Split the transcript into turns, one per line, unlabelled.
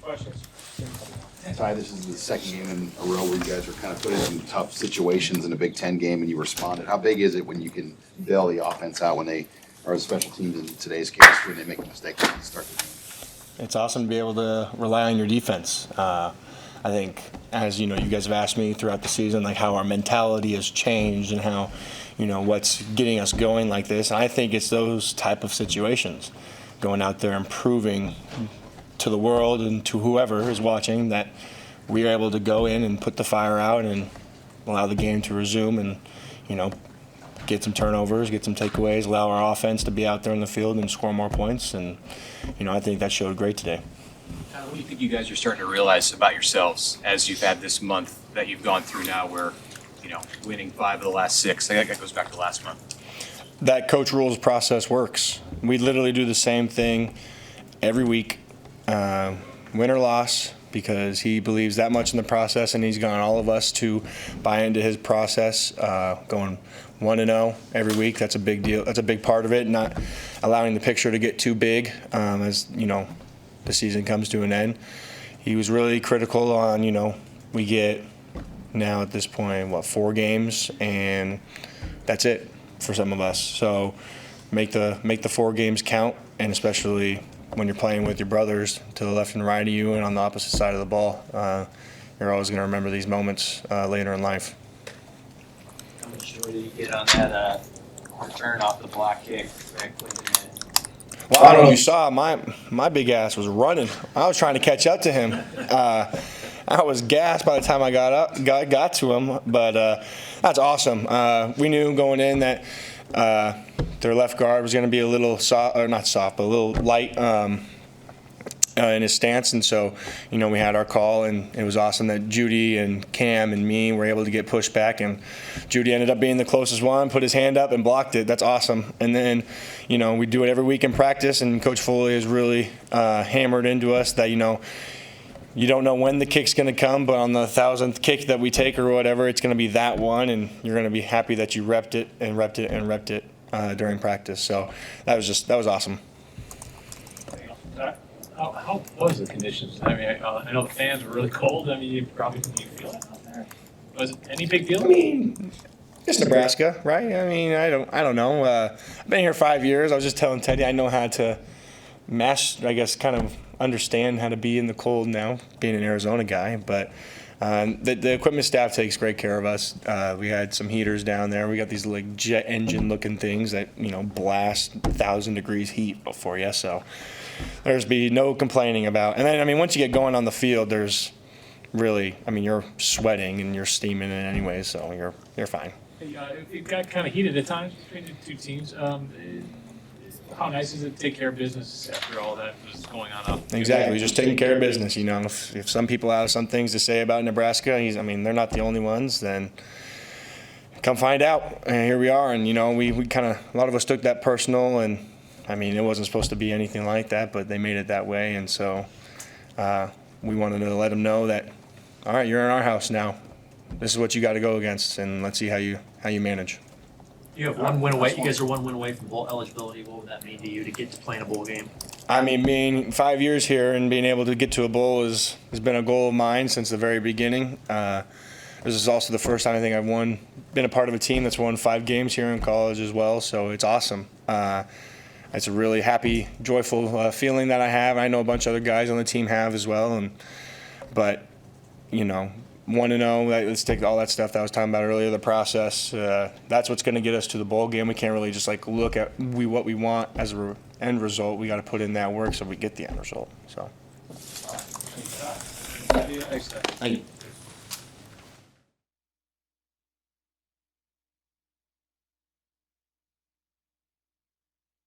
Questions?
Ty, this is the second game in a row where you guys were kind of put in some tough situations in a Big Ten game and you responded. How big is it when you can bail the offense out when they are special teams in today's case when they make a mistake to start the game?
It's awesome to be able to rely on your defense. I think, as you know, you guys have asked me throughout the season, like how our mentality has changed and how, you know, what's getting us going like this. And I think it's those type of situations, going out there and proving to the world and to whoever is watching that we are able to go in and put the fire out and allow the game to resume and, you know, get some turnovers, get some takeaways, allow our offense to be out there in the field and score more points. And, you know, I think that showed great today.
What do you think you guys are starting to realize about yourselves as you've had this month that you've gone through now where, you know, winning 5 of the last 6? I think that goes back to last month.
That coach rules process works. We literally do the same thing every week, win or loss, because he believes that much in the process, and he's gotten all of us to buy into his process, going 1-0 every week. That's a big deal. That's a big part of it, not allowing the picture to get too big as, you know, the season comes to an end. He was really critical on, you know, we get now at this point, 4 games, and that's it for some of us. So make the 4 games count, and especially when you're playing with your brothers to the left and right of you and on the opposite side of the ball, you're always going to remember these moments later in life.
How much joy did you get on that return off the block kick?
Well, I don't know if you saw, my big ass was running. I was trying to catch up to him. I was gassed by the time I got to him, but that's awesome. We knew going in that their left guard was going to be a little soft, or not soft, but a little light in his stance, and so, you know, we had our call, and it was awesome that Judy and Cam and me were able to get pushed back, and Judy ended up being the closest one, put his hand up and blocked it. That's awesome. And then, you know, we do it every week in practice, and Coach Foley has really hammered into us that, you know, you don't know when the kick's going to come, but on the 1,000th kick that we take or whatever, it's going to be that one, and you're going to be happy that you repped it and repped it and repped it during practice. So that was awesome.
How was the conditions? I mean, I know the fans were really cold. I mean, you feel it out there? Was it any big deal?
I mean, it's Nebraska, right? I mean, I don't know. I've been here 5 years. I was just telling Teddy I know how to I guess, kind of understand how to be in the cold now, being an Arizona guy. But the equipment staff takes great care of us. We had some heaters down there. We got these like jet engine looking things that, you know, blast 1,000 degrees heat for you. So there's be no complaining about. And then, I mean, once you get going on the field, there's really, I mean, you're sweating and you're steaming it anyway, so you're fine.
It got kind of heated at times between the two teams. How nice is it to take care of business after all that was going on?
Exactly, just taking care of business. You know, if some people have some things to say about Nebraska, I mean, they're not the only ones, then come find out. And here we are, and, you know, we kind of, a lot of us took that personal, and, I mean, it wasn't supposed to be anything like that, but they made it that way, and so we wanted to let them know that, all right, you're in our house now. This is what you got to go against, and let's see how you manage.
You have 1 win away. You guys are 1 win away from bowl eligibility. What would that mean to you to get to play in a bowl game?
I mean, being 5 years here and being able to get to a bowl has been a goal of mine since the very beginning. This is also the first time I think I've been a part of a team that's won 5 games here in college as well, so it's awesome. It's a really happy, joyful feeling that I have. I know a bunch of other guys on the team have as well, but, you know, 1-0, let's take all that stuff that I was talking about earlier, the process. That's what's going to get us to the bowl game. We can't really just like look at what we want as an end result. We got to put in that work so we get the end result. So.
Thank you.